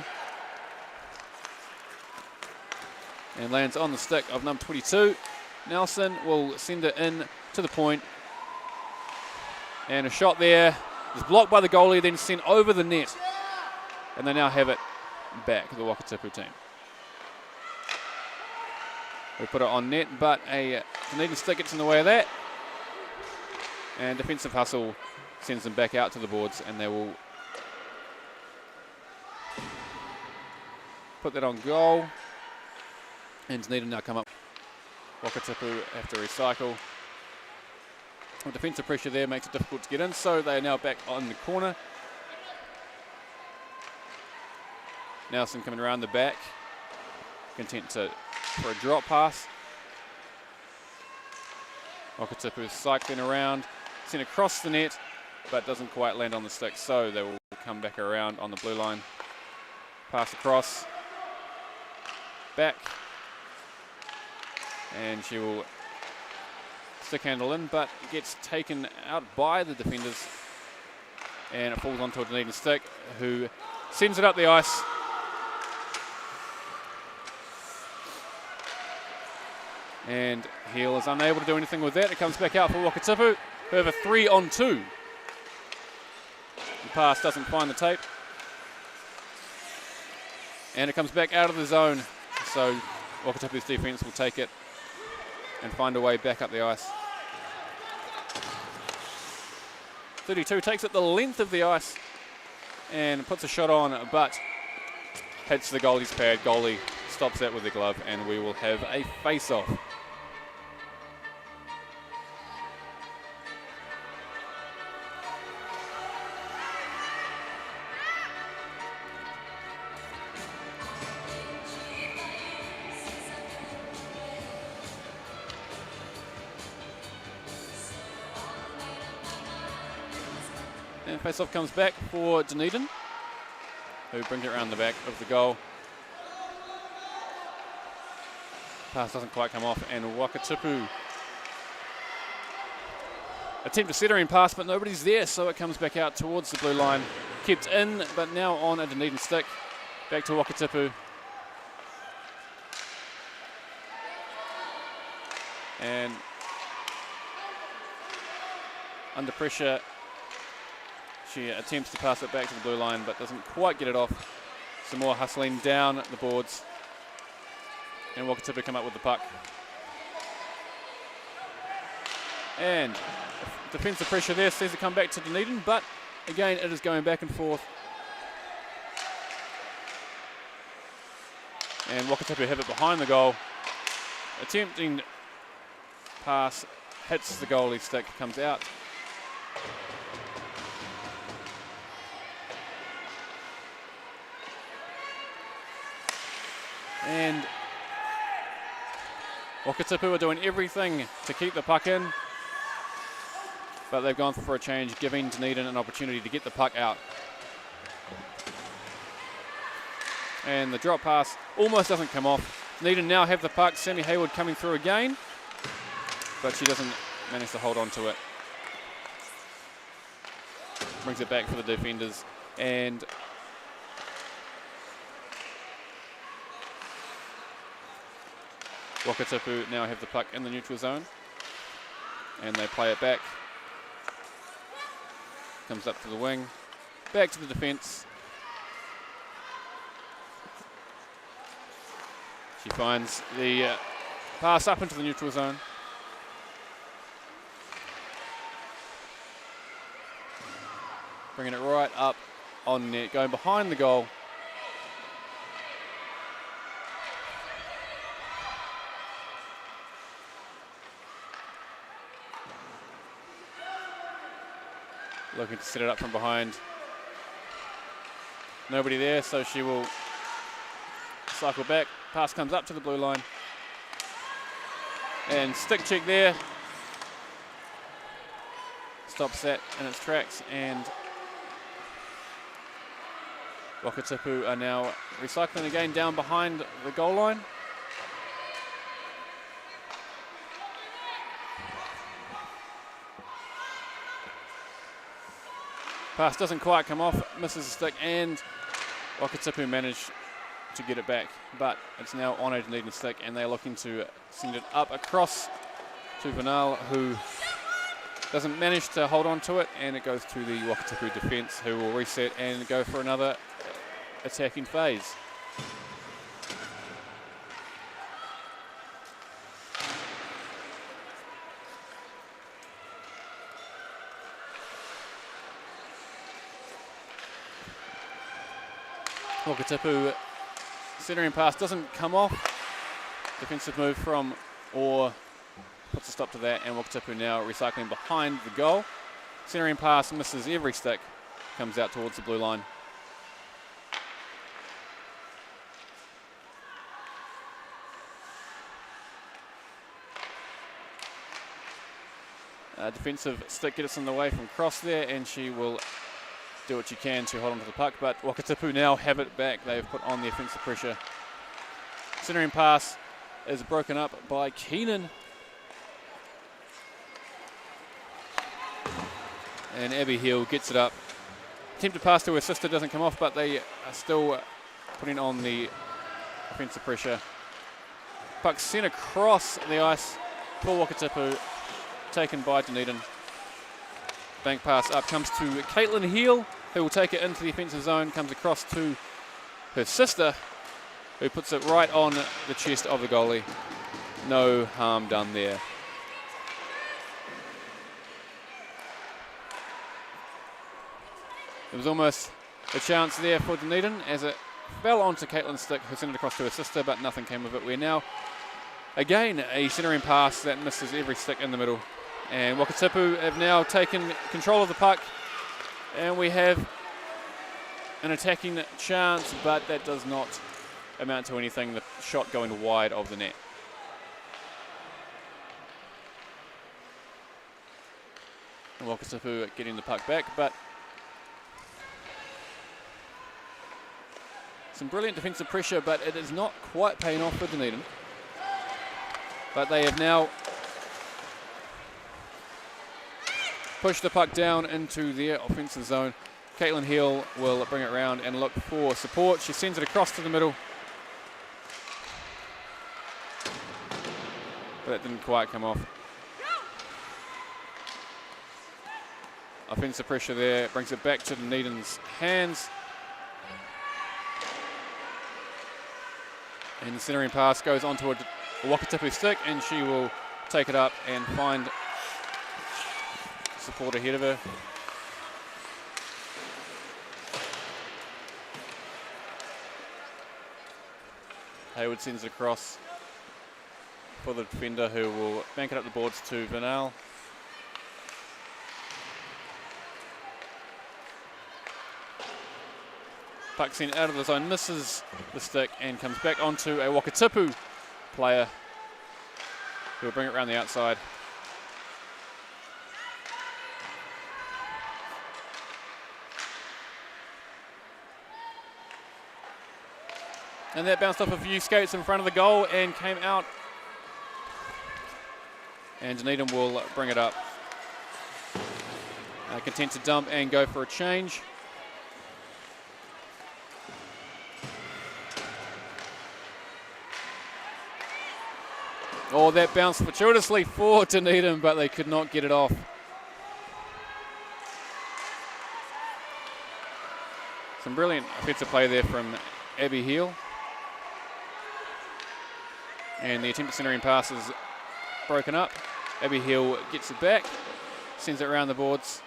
And lands on the stick of number 22. Nelson will send it in to the point. And a shot there is blocked by the goalie, then sent over the net. And they now have it back, the Wakatipu team. We put it on net, but a Dunedin stick gets in the way of that. And defensive hustle sends them back out to the boards, and they will put that on goal. And Dunedin now come up. Wakatipu have to recycle. Well, defensive pressure there makes it difficult to get in, so they are now back on the corner. Nelson coming around the back, content for a drop pass. Wakatipu is cycling around, sent across the net, but doesn't quite land on the stick, so they will come back around on the blue line. Pass across, back, and she will stick handle in, but gets taken out by the defenders, and it falls onto a Dunedin stick, who sends it up the ice. And Heel is unable to do anything with that. It comes back out for Wakatipu, who have a 3-on-2. The pass doesn't find the tape. And it comes back out of the zone. So Wakatipu's defense will take it and find a way back up the ice. 32 takes it the length of the ice and puts a shot on, but hits the goalie's pad. Goalie stops that with the glove, and we will have a face-off. And face-off comes back for Dunedin, who brings it around the back of the goal. Pass doesn't quite come off, and Wakatipu attempt a centering pass, but nobody's there, so it comes back out towards the blue line. Kept in, but now on a Dunedin stick. Back to Wakatipu. And under pressure. She attempts to pass it back to the blue line, but doesn't quite get it off. Some more hustling down the boards. And Wakatipu come up with the puck. And defensive pressure there sees it come back to Dunedin, but again, it is going back and forth. And Wakatipu have it behind the goal. Attempting pass, hits the goalie stick, comes out. And Wakatipu are doing everything to keep the puck in, but they've gone for a change, giving Dunedin an opportunity to get the puck out. And the drop pass almost doesn't come off. Dunedin now have the puck. Sammy Hayward coming through again, but she doesn't manage to hold on to it. Brings it back for the defenders, and Wakatipu now have the puck in the neutral zone, and they play it back. Comes up to the wing, back to the defence. She finds the pass up into the neutral zone. Bringing it right up on net, going behind the goal. Looking to set it up from behind. Nobody there, so she will cycle back. Pass comes up to the blue line. And stick check there. Stops that in its tracks, and Wakatipu are now recycling again down behind the goal line. Pass doesn't quite come off, misses the stick, and Wakatipu managed to get it back, but it's now on a Dunedin stick, and they're looking to send it up across to Vinal, who doesn't manage to hold on to it, and it goes to the Wakatipu defence, who will reset and go for another attacking phase. Wakatipu centering pass doesn't come off. Defensive move from Orr puts a stop to that, and Wakatipu now recycling behind the goal. Centering pass misses every stick, comes out towards the blue line. Defensive stick gets in the way from cross there, and she will do what she can to hold on to the puck, but Wakatipu now have it back. They've put on the offensive pressure. Centering pass is broken up by Keenan. And Abby Hill gets it up. Attempted pass to her sister doesn't come off, but they are still putting on the offensive pressure. Puck sent across the ice for Wakatipu, taken by Dunedin. Bank pass up comes to Caitlin Heel, who will take it into the offensive zone, comes across to her sister, who puts it right on the chest of the goalie. No harm done there. There was almost a chance there for Dunedin as it fell onto Caitlin's stick, who sent it across to her sister, but nothing came of it. We're now, again, a centering pass that misses every stick in the middle. And Wakatipu have now taken control of the puck, and we have an attacking chance, but that does not amount to anything. The shot going wide of the net. And Wakatipu getting the puck back, but some brilliant defensive pressure, but it is not quite paying off for Dunedin. But they have now pushed the puck down into their offensive zone. Caitlin Hill will bring it round and look for support. She sends it across to the middle, but it didn't quite come off. Offensive pressure there, brings it back to Dunedin's hands. And the centering pass goes onto a Wakatipu stick, and she will take it up and find support ahead of her. Hayward sends it across for the defender, who will bank it up the boards to NZWIHL. Puck sent out of the zone, misses the stick and comes back onto a Wakatipu player, who will bring it around the outside. And that bounced off a few skates in front of the goal and came out. And Dunedin will bring it up. Content to dump and go for a change. Oh, that bounced fortuitously for Dunedin, but they could not get it off. Some brilliant offensive play there from NZWIHL. And the attempt at centering pass is broken up. NZWIHL gets it back, sends it around the boards.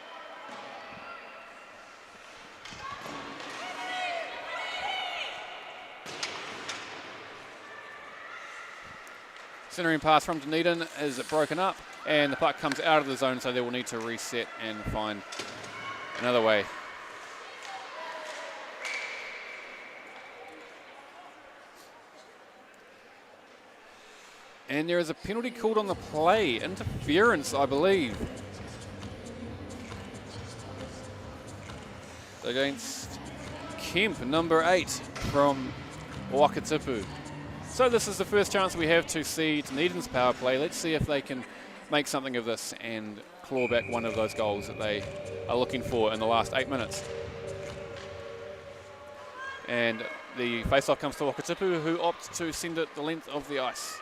Centering pass from Dunedin is broken up, and the puck comes out of the zone, so they will need to reset and find another way. And there is a penalty called on the play. Interference, I believe, against Kemp, number 8 from Wakatipu. So this is the first chance we have to see Dunedin's power play. Let's see if they can make something of this and claw back one of those goals that they are looking for in the last 8 minutes. And the face-off comes to Wakatipu, who opts to send it the length of the ice.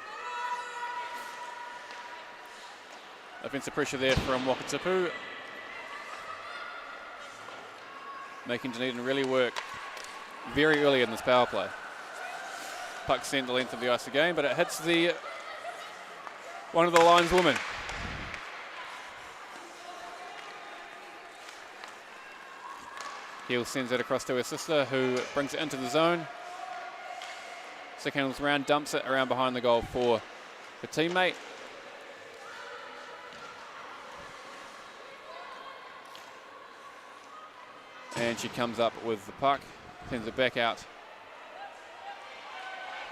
Offensive pressure there from Wakatipu, making Dunedin really work very early in this power play. Puck sent the length of the ice again, but it hits one of the lineswomen. Hill sends it across to her sister, who brings it into the zone. Stick handles around, dumps it around behind the goal for her teammate. And she comes up with the puck, sends it back out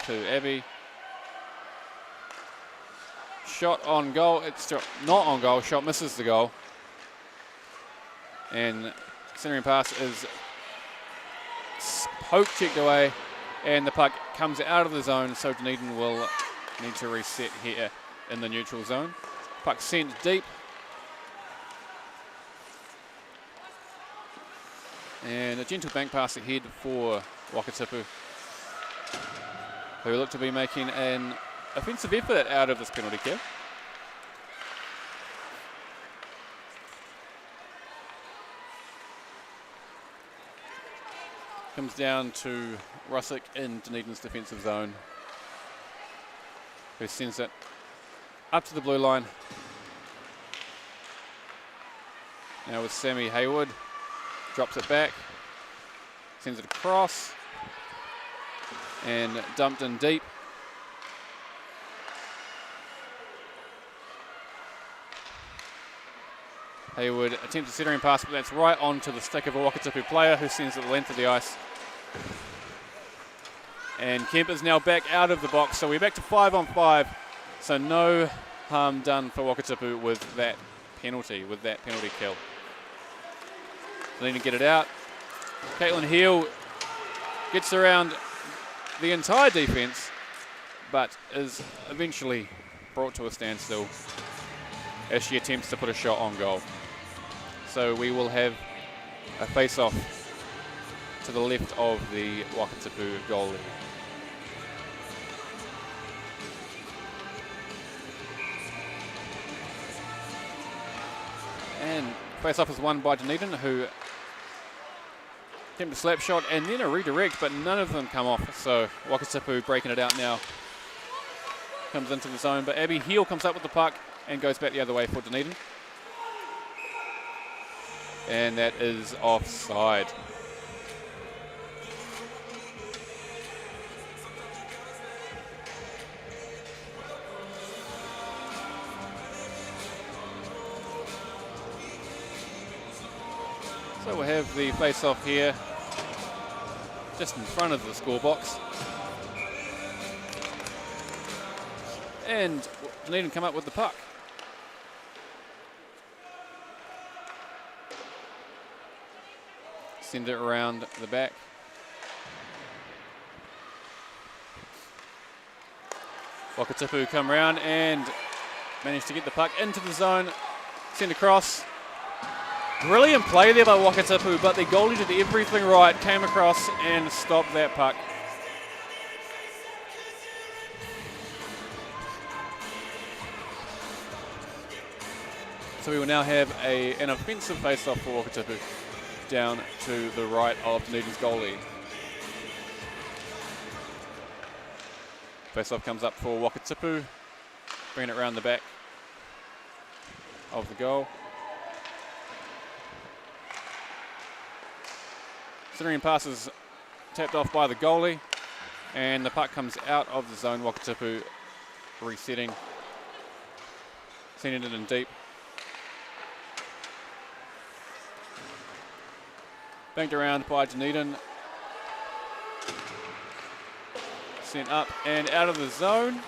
to Abby. Shot on goal, it's not on goal, shot misses the goal. And centering pass is poke checked away, and the puck comes out of the zone, so Dunedin will need to reset here in the neutral zone. Puck sent deep. And a gentle bank pass ahead for Wakatipu, who look to be making an offensive effort out of this penalty kill. Comes down to Russick in Dunedin's defensive zone, who sends it up to the blue line. Now with Sammy Hayward. Drops it back, sends it across, and dumped in deep. Hayward attempts a centering pass, but that's right onto the stick of a Wakatipu player, who sends it the length of the ice. And Kemp is now back out of the box, so we're back to 5-on-5. So no harm done for Wakatipu with that penalty kill. They need to get it out. Caitlin Heel gets around the entire defence, but is eventually brought to a standstill as she attempts to put a shot on goal. So we will have a face-off to the left of the Wakatipu goalie. And Face-off is won by Dunedin, who attempt a slap shot and then a redirect, but none of them come off. So Wakatipu breaking it out now. Comes into the zone, but Abby Heel comes up with the puck and goes back the other way for Dunedin. And that is offside. So we'll have the face-off here, just in front of the score box. And Dunedin come up with the puck. Send it around the back. Wakatipu come around and manage to get the puck into the zone. Send across. Brilliant play there by Wakatipu, but the goalie did everything right, came across and stopped that puck. So we will now have an offensive face-off for Wakatipu down to the right of Dunedin's goalie. Face-off comes up for Wakatipu, bringing it around the back of the goal. Centering pass is tapped off by the goalie, and the puck comes out of the zone. Wakatipu resetting, sending it in deep. Banked around by Dunedin. Sent up and out of the zone.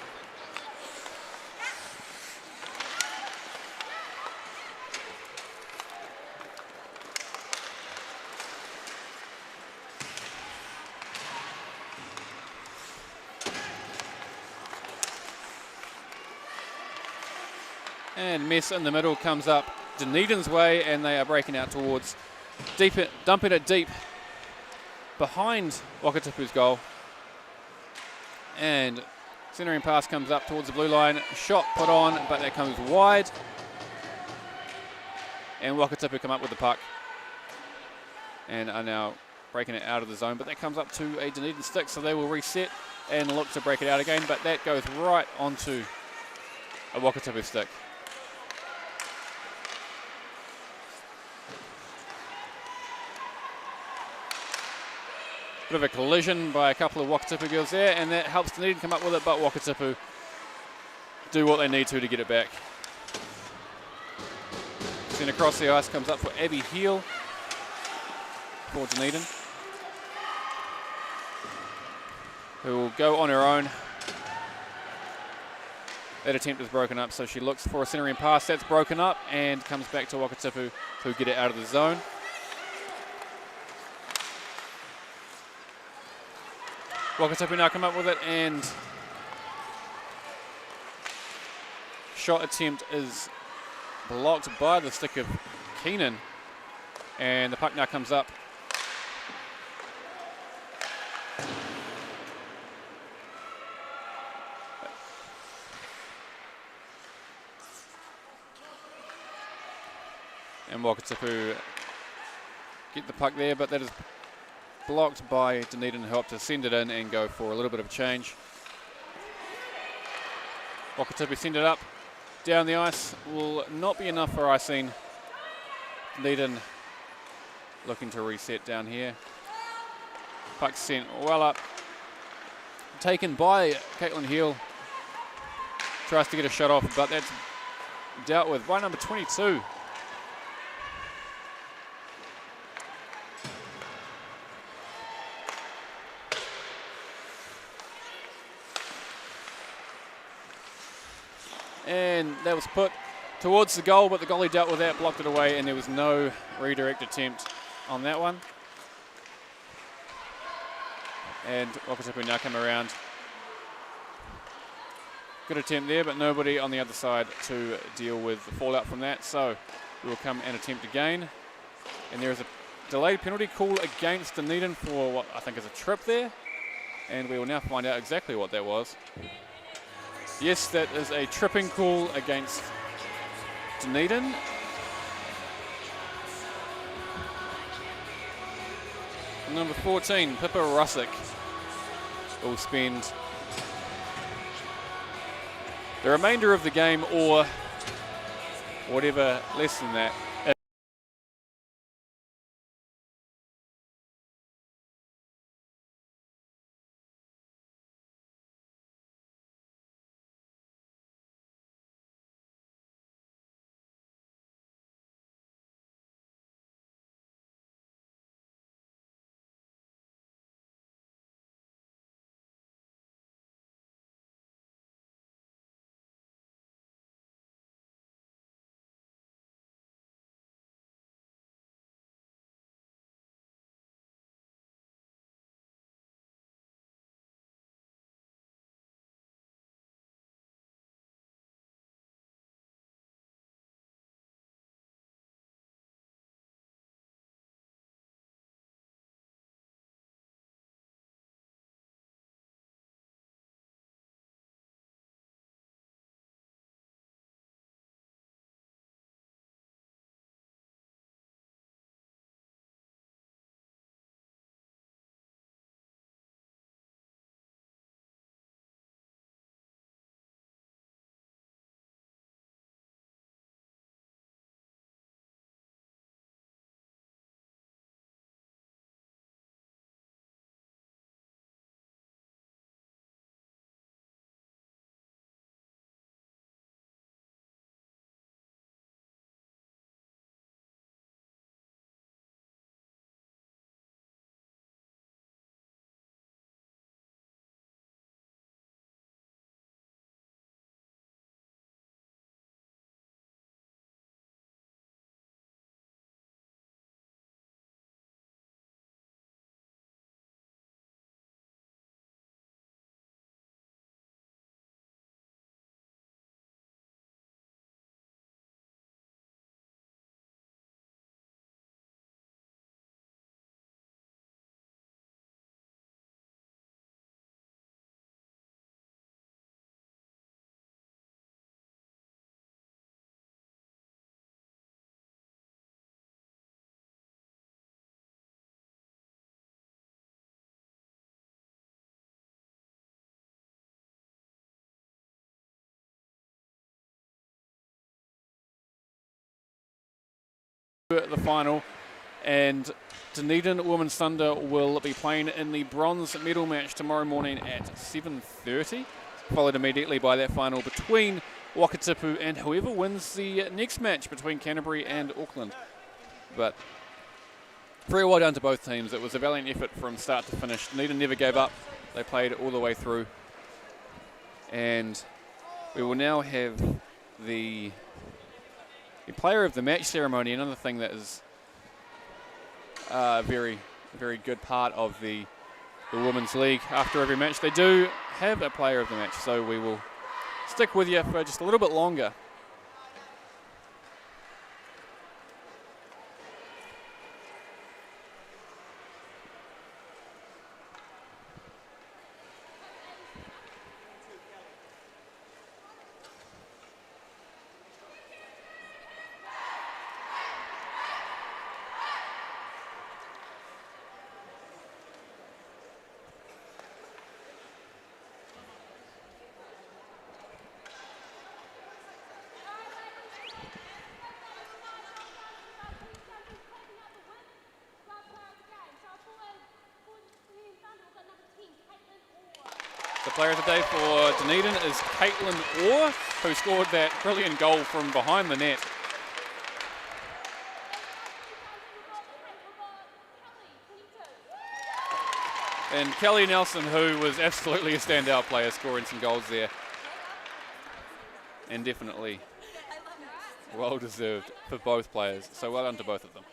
And mess in the middle comes up Dunedin's way, and they are breaking out towards dumping it deep behind Wakatipu's goal. And centering pass comes up towards the blue line. Shot put on, but that comes wide. And Wakatipu come up with the puck and are now breaking it out of the zone. But that comes up to a Dunedin stick, so they will reset and look to break it out again. But that goes right onto a Wakatipu stick. Bit of a collision by a couple of Wakatipu girls there, and that helps Dunedin come up with it, but Wakatipu do what they need to get it back. Sent across the ice comes up for Abby Heel for Dunedin, who will go on her own. That attempt is broken up, so she looks for a centering pass. That's broken up and comes back to Wakatipu, who get it out of the zone. Wakatipu now come up with it, and shot attempt is blocked by the stick of Keenan, and the puck now comes up. And Wakatipu get the puck there, but that is blocked by Dunedin, who help to send it in and go for a little bit of change. Wakatipu send it up down the ice. Will not be enough for icing. Dunedin looking to reset down here. Puck sent well up. Taken by Caitlin Heel. Tries to get a shot off, but that's dealt with by number 22. And that was put towards the goal, but the goalie dealt with that, blocked it away, and there was no redirect attempt on that one. And Wakatipu now come around. Good attempt there, but nobody on the other side to deal with the fallout from that. So we will come and attempt again. And there is a delayed penalty call against Dunedin for what I think is a trip there. And we will now find out exactly what that was. Yes, that is a tripping call against Dunedin. Number 14, Pippa Russick, will spend the remainder of the game or whatever less than that the final, and Dunedin Women's Thunder will be playing in the bronze medal match tomorrow morning at 7:30, followed immediately by that final between Wakatipu and whoever wins the next match between Canterbury and Auckland. But very well done to both teams. It was a valiant effort from start to finish. Dunedin never gave up. They played all the way through. And we will now have the player of the match ceremony, another thing that is a very, very good part of the Women's League. After every match, they do have a player of the match, so we will stick with you for just a little bit longer. The player of the day for Dunedin is Caitlin Orr, who scored that brilliant goal from behind the net. And Kelly Nelson, who was absolutely a standout player, scoring some goals there. And definitely well deserved for both players. So well done to both of them.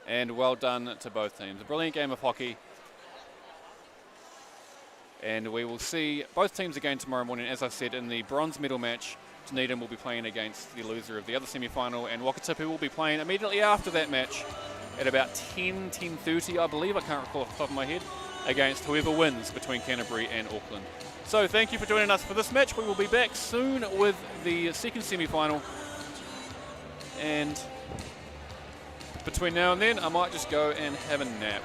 And well done to both teams. A brilliant game of hockey. And we will see both teams again tomorrow morning. As I said, in the bronze medal match, Dunedin will be playing against the loser of the other semi-final, and Wakatipu will be playing immediately after that match at about 10:30, I believe, I can't recall off the top of my head, against whoever wins between Canterbury and Auckland. So thank you for joining us for this match. We will be back soon with the second semi-final, and between now and then, I might just go and have a nap.